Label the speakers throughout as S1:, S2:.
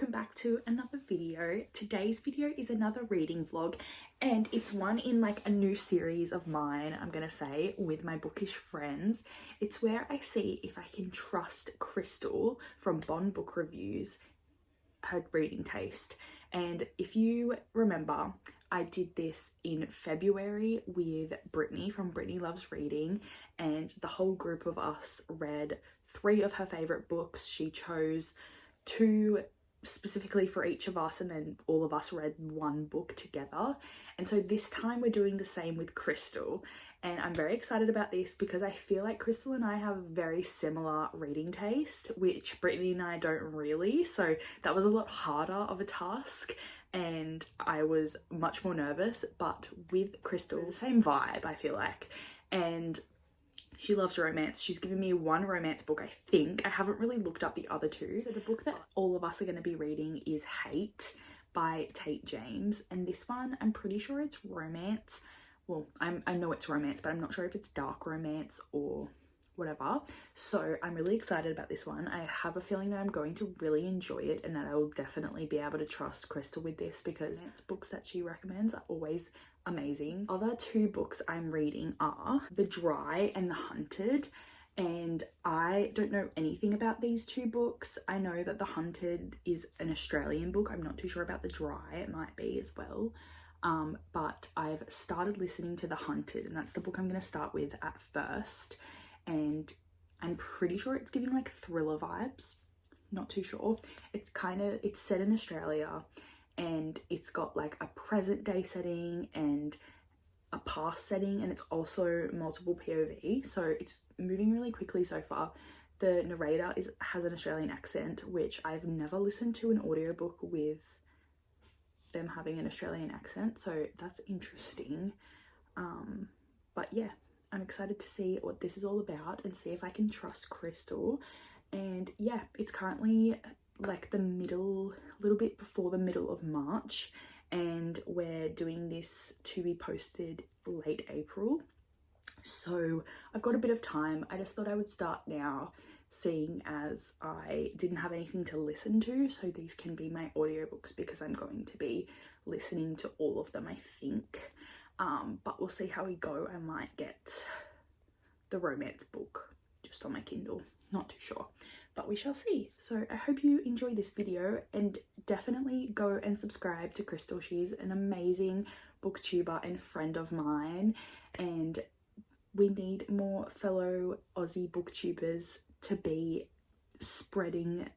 S1: welcome back to another video. Today's video is another reading vlog, and it's one in like a new series of mine, I'm gonna say, with my bookish friends. It's where I see if I can trust Krystal from BonBookReviews, her reading taste. And if you remember, I did this in February with Brittany from Brittany Loves Reading, and the whole group of us read 3 of her favourite books. She chose 2 specifically for each of us, and then all of us read 1 book together. And so this time we're doing the same with Krystal, and I'm very excited about this because I feel like Krystal and I have very similar reading taste, which Brittany and I don't really, so that was a lot harder of a task and I was much more nervous. But with Krystal, the same vibe, I feel like, and she loves romance. She's given me 1 romance book, I think. I haven't really looked up the other 2. So the book that all of us are going to be reading is Hate by Tate James. And this one, I'm pretty sure it's romance. Well, I know it's romance, but I'm not sure if it's dark romance or whatever. So I'm really excited about this one. I have a feeling that I'm going to really enjoy it and that I will definitely be able to trust Krystal with this, because books that she recommends are always amazing. Other 2 books I'm reading are The Dry and The Hunted, and I don't know anything about these 2 books. I know that The Hunted is an Australian book. I'm not too sure about The Dry. It might be as well. But I've started listening to The Hunted, and that's the book I'm going to start with at first. And I'm pretty sure it's giving like thriller vibes. Not too sure. It's set in Australia, and it's got like a present day setting and a past setting, and it's also multiple POV, so it's moving really quickly so far. The narrator has an Australian accent, which I've never listened to an audiobook with them having an Australian accent, so that's interesting. But yeah, I'm excited to see what this is all about and see if I can trust Krystal. And yeah, it's currently like the little bit before the middle of March, and we're doing this to be posted late April, so I've got a bit of time. I just thought I would start now, seeing as I didn't have anything to listen to, so these can be my audiobooks because I'm going to be listening to all of them, I think. But we'll see how we go. I might get the romance book just on my Kindle, not too sure, but we shall see. So I hope you enjoy this video, and definitely go and subscribe to Krystal. She's an amazing booktuber and friend of mine, and we need more fellow Aussie booktubers to be spreading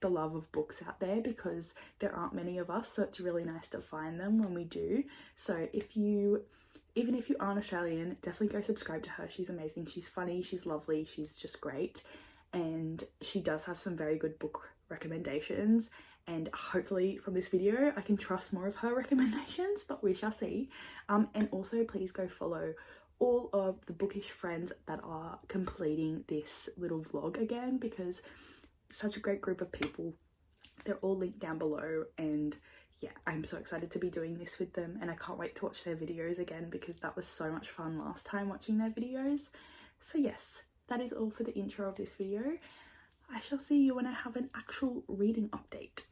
S1: the love of books out there, because there aren't many of us, so it's really nice to find them when we do. So even if you aren't Australian, definitely go subscribe to her. She's amazing, she's funny, she's lovely, she's just great, and she does have some very good book recommendations, and hopefully from this video I can trust more of her recommendations, but we shall see. And also please go follow all of the bookish friends that are completing this little vlog again, because such a great group of people. They're all linked down below, and yeah, I'm so excited to be doing this with them, and I can't wait to watch their videos again because that was so much fun last time watching their videos. So yes, that is all for the intro of this video. I shall see you when I have an actual reading update.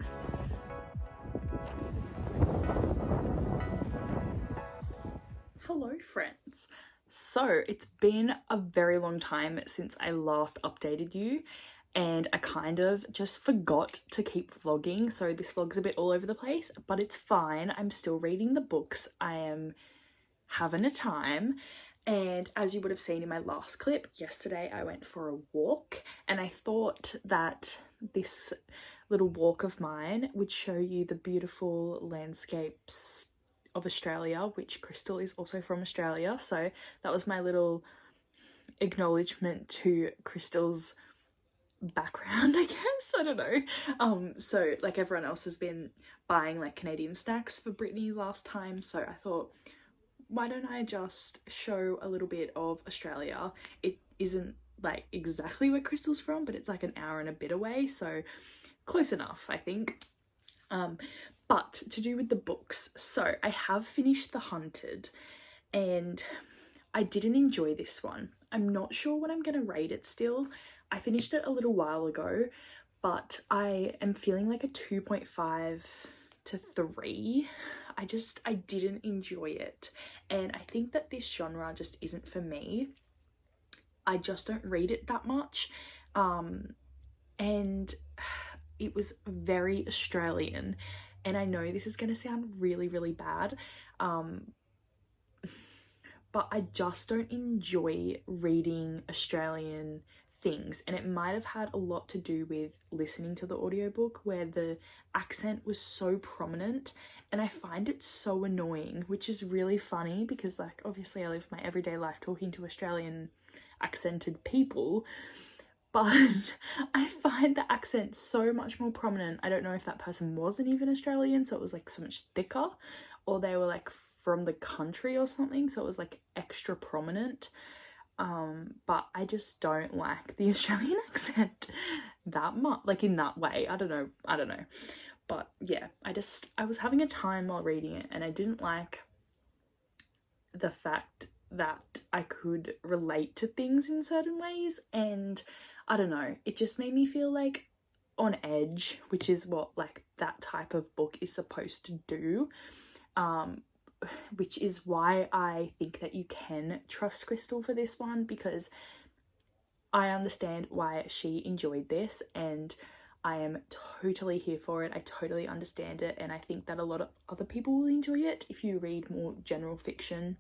S1: Hello friends. So it's been a very long time since I last updated you, and I kind of just forgot to keep vlogging, so this vlog's a bit all over the place, but it's fine. I'm still reading the books. I am having a time, and as you would have seen in my last clip, yesterday I went for a walk, and I thought that this little walk of mine would show you the beautiful landscapes of Australia, which Krystal is also from Australia, so that was my little acknowledgement to Krystal's background, I guess. I don't know. So like everyone else has been buying like Canadian snacks for Brittany last time, so I thought, why don't I just show a little bit of Australia? It isn't like exactly where Krystal's from, but it's like an hour and a bit away, so close enough, I think. But to do with the books, so I have finished The Hunted, and I didn't enjoy this one. I'm not sure what I'm gonna rate it still. I finished it a little while ago, but I am feeling like a 2.5 to 3. I didn't enjoy it, and I think that this genre just isn't for me. I just don't read it that much, and it was very Australian, and I know this is going to sound really, really bad, but I just don't enjoy reading Australian things, and it might have had a lot to do with listening to the audiobook where the accent was so prominent, and I find it so annoying, which is really funny because, like, obviously I live my everyday life talking to Australian accented people, but I find the accent so much more prominent. I don't know if that person wasn't even Australian, so it was like so much thicker, or they were like from the country or something, so it was like extra prominent. But I just don't like the Australian accent that much, like in that way. I don't know. But yeah, I was having a time while reading it, and I didn't like the fact that I could relate to things in certain ways, and I don't know, it just made me feel like on edge, which is what like that type of book is supposed to do, which is why I think that you can trust Krystal for this one, because I understand why she enjoyed this, and I am totally here for it. I totally understand it, and I think that a lot of other people will enjoy it if you read more general fiction,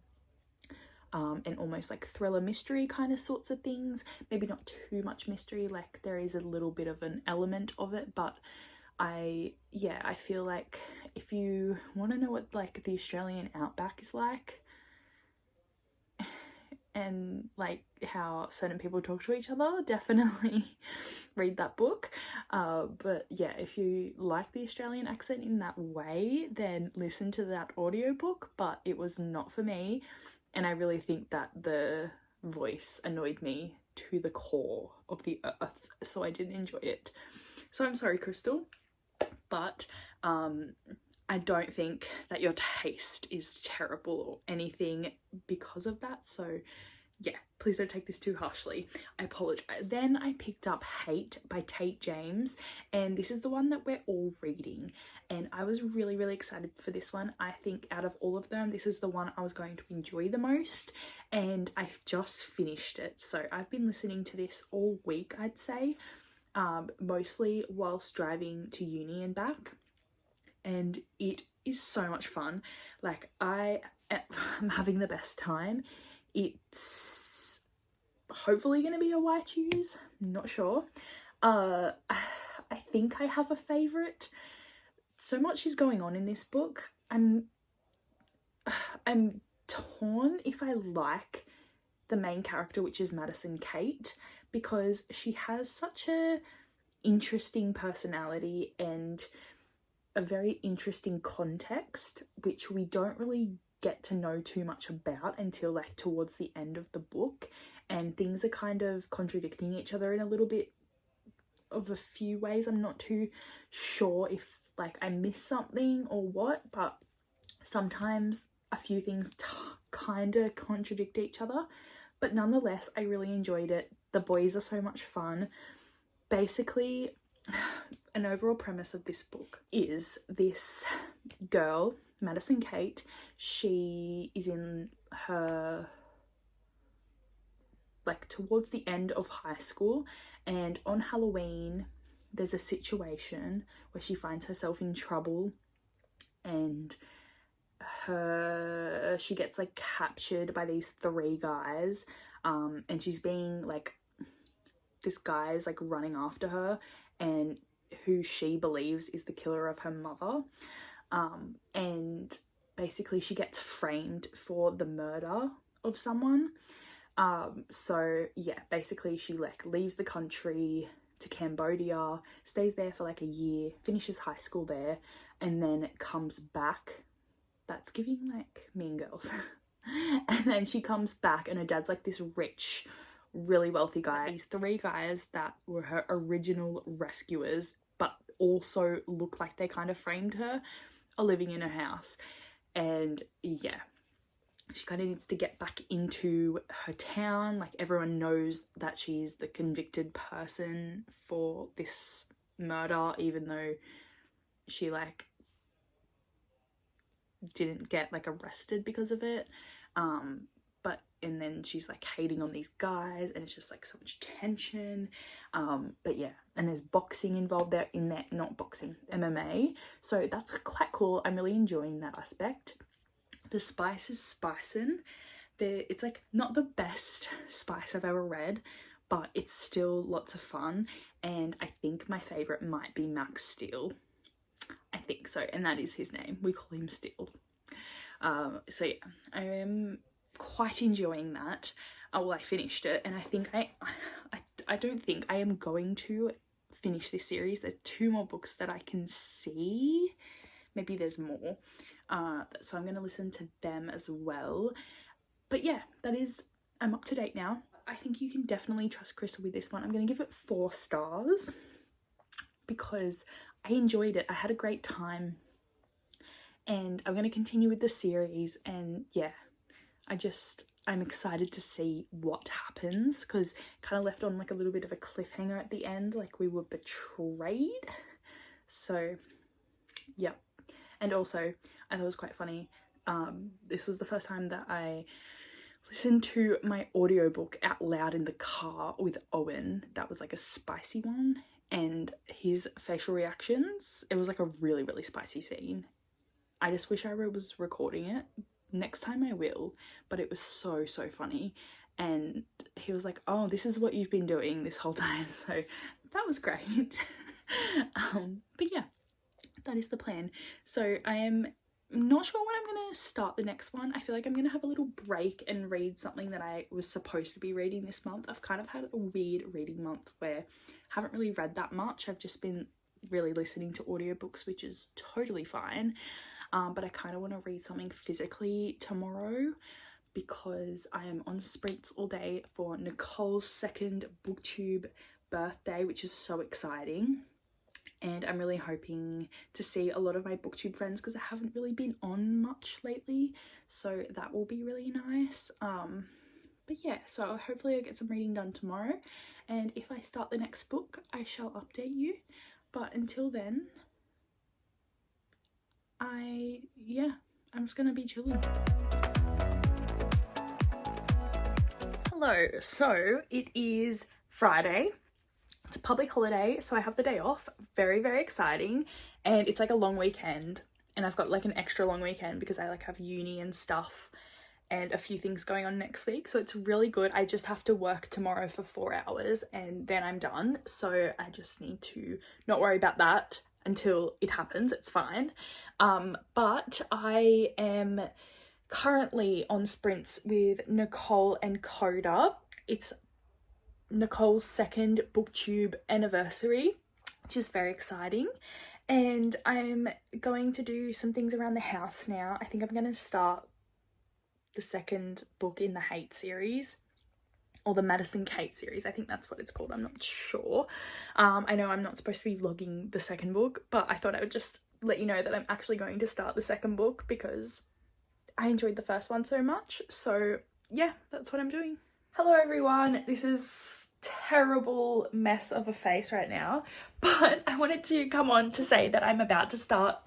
S1: and almost like thriller mystery kind of sorts of things. Maybe not too much mystery, like there is a little bit of an element of it, but I feel like if you want to know what like the Australian outback is like, and like how certain people talk to each other, definitely read that book. But yeah, if you like the Australian accent in that way, then listen to that audiobook, but it was not for me, and I really think that the voice annoyed me to the core of the earth, so I didn't enjoy it. So I'm sorry, Krystal, but I don't think that your taste is terrible or anything because of that, so yeah, please don't take this too harshly. I apologize. Then I picked up Hate by Tate James, and this is the one that we're all reading, and I was really, really excited for this one. I think out of all of them, this is the one I was going to enjoy the most, and I've just finished it. So I've been listening to this all week, I'd say, mostly whilst driving to uni and back, and it is so much fun. Like I'm having the best time. It's hopefully going to be a Y choose, not sure. I think I have a favourite. So much is going on in this book. I'm torn if I like the main character, which is Madison Kate, because she has such a interesting personality and a very interesting context, which we don't really get to know too much about until like towards the end of the book, and things are kind of contradicting each other in a little bit of a few ways. I'm not too sure if like I missed something or what, but sometimes a few things kind of contradict each other, but nonetheless I really enjoyed it. The boys are so much fun. Basically, an overall premise of this book is this girl, Madison Kate, she is in her, like towards the end of high school, and on Halloween there's a situation where she finds herself in trouble, and she gets like captured by these 3 guys, and she's being like, this guy's like running after her, and who she believes is the killer of her mother, and basically she gets framed for the murder of someone. So yeah, basically she like leaves the country to Cambodia, stays there for like a year, finishes high school there, and then comes back. That's giving like Mean Girls. And then she comes back, and her dad's like this rich, really wealthy guy. These 3 guys that were her original rescuers, but also look like they kind of framed her, are living in her house. And yeah, she kind of needs to get back into her town. Like everyone knows that she's the convicted person for this murder, even though she like didn't get like arrested because of it. But and then she's like hating on these guys, and it's just like so much tension. But yeah, and there's boxing involved there in there, not boxing, MMA, so that's quite cool. I'm really enjoying that aspect. The spice is spicing. It's like not the best spice I've ever read, but it's still lots of fun, and I think my favorite might be Max Steel. I think so, and that is his name. We call him Steel. So yeah, I am quite enjoying that. Well, I finished it, and I think I don't think I am going to finish this series. There's 2 more books that I can see. Maybe there's more. So I'm going to listen to them as well. But yeah, I'm up to date now. I think you can definitely trust Krystal with this one. I'm going to give it 4 stars because I enjoyed it. I had a great time, and I'm going to continue with the series. And yeah, I'm excited to see what happens, because kind of left on like a little bit of a cliffhanger at the end, like we were betrayed. So yeah. And also I thought it was quite funny, this was the first time that I listened to my audiobook out loud in the car with Owen. That was like a spicy one, and his facial reactions, it was like a really, really spicy scene. I just wish I was recording it. Next time I will, but it was so funny, and he was like, oh, this is what you've been doing this whole time, so that was great. But yeah, that is the plan. So I am not sure when I'm gonna start the next one. I feel like I'm gonna have a little break and read something that I was supposed to be reading this month. I've kind of had a weird reading month where I haven't really read that much. I've just been really listening to audiobooks, which is totally fine. But I kind of want to read something physically tomorrow, because I am on sprints all day for Nicole's 2nd booktube birthday, which is so exciting. And I'm really hoping to see a lot of my booktube friends, because I haven't really been on much lately, so that will be really nice. But yeah, so hopefully I'll get some reading done tomorrow, and if I start the next book I shall update you. But until then, I'm just gonna be chilling. Hello, so it is Friday. It's a public holiday, so I have the day off. Very, very exciting. And it's like a long weekend, and I've got like an extra long weekend because I like have uni and stuff and a few things going on next week, so it's really good. I just have to work tomorrow for 4 hours and then I'm done, so I just need to not worry about that until it happens. It's fine. But I am currently on sprints with Nicole and Coda. It's Nicole's 2nd booktube anniversary, which is very exciting, and I'm going to do some things around the house now. I think I'm going to start the 2nd book in the Hate series, or the Madison Kate series. I think that's what it's called. I'm not sure. I know I'm not supposed to be vlogging the 2nd book, but I thought I would just let you know that I'm actually going to start the 2nd book because I enjoyed the first one so much. So yeah, that's what I'm doing. Hello everyone. This is terrible mess of a face right now, but I wanted to come on to say that I'm about to start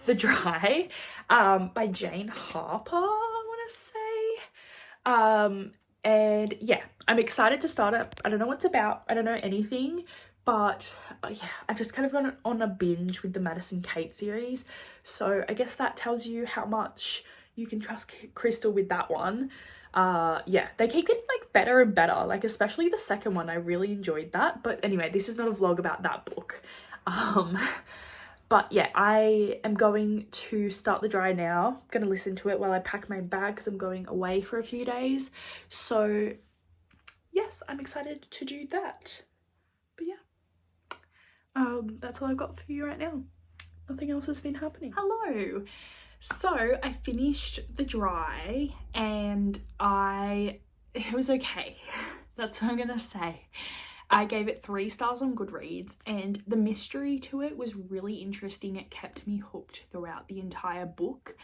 S1: The Dry by Jane Harper, I want to say. And yeah, I'm excited to start it. I don't know what it's about. I don't know anything, but yeah, I've just kind of gone on a binge with the Madison Kate series. So I guess that tells you how much you can trust Krystal with that one. Yeah, they keep getting like better and better, like especially the 2nd one. I really enjoyed that. But anyway, this is not a vlog about that book. But yeah, I am going to start The Dry now. I'm going to listen to it while I pack my bag because I'm going away for a few days. So yes, I'm excited to do that. But yeah, that's all I've got for you right now. Nothing else has been happening. Hello. So I finished The Dry and it was okay. That's what I'm going to say. I gave it 3 stars on Goodreads, and the mystery to it was really interesting. It kept me hooked throughout the entire book,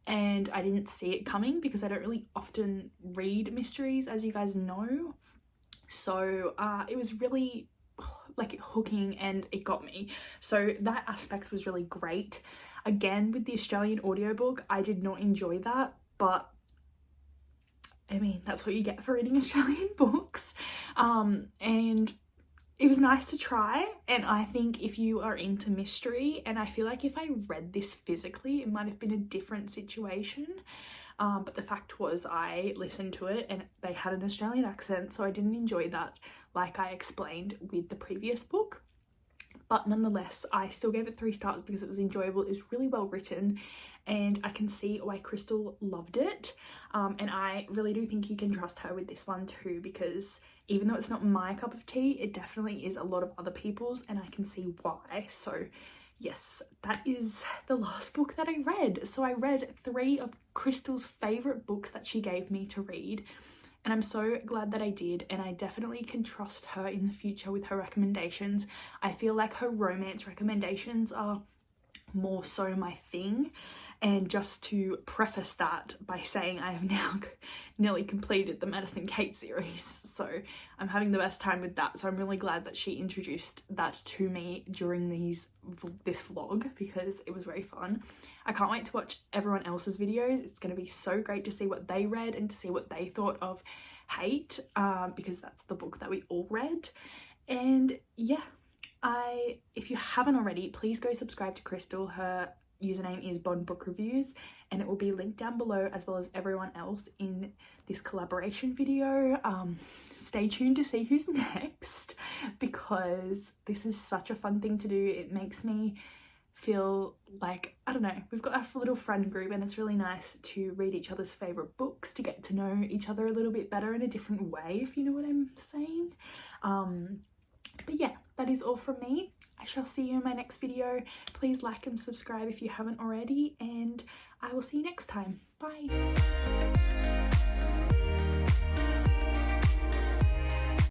S1: and I didn't see it coming because I don't really often read mysteries, as you guys know. So it was really like hooking, and it got me. So that aspect was really great. Again, with the Australian audiobook, I did not enjoy that, but I mean, that's what you get for reading Australian books. And it was nice to try, and I think if you are into mystery, and I feel like if I read this physically, it might have been a different situation. But the fact was I listened to it and they had an Australian accent, so I didn't enjoy that like I explained with the previous book. But nonetheless, I still gave it 3 stars because it was enjoyable. It was really well written, and I can see why Krystal loved it. And I really do think you can trust her with this one too, because even though it's not my cup of tea, it definitely is a lot of other people's, and I can see why. So yes, that is the last book that I read. So I read 3 of Krystal's favourite books that she gave me to read, and I'm so glad that I did, and I definitely can trust her in the future with her recommendations. I feel like her romance recommendations are more so my thing. And just to preface that by saying I have now nearly completed the Madison Kate series, so I'm having the best time with that. So I'm really glad that she introduced that to me during this vlog, because it was very fun. I can't wait to watch everyone else's videos. It's going to be so great to see what they read and to see what they thought of Hate, because that's the book that we all read. And yeah, if you haven't already, please go subscribe to Krystal. Her username is BonBookReviews, and it will be linked down below, as well as everyone else in this collaboration video. Stay tuned to see who's next, because this is such a fun thing to do. It makes me feel like, I don't know, we've got our little friend group, and it's really nice to read each other's favorite books, to get to know each other a little bit better in a different way, if you know what I'm saying. But yeah, that is all from me. I shall see you in my next video. Please like and subscribe if you haven't already, and I will see you next time. Bye.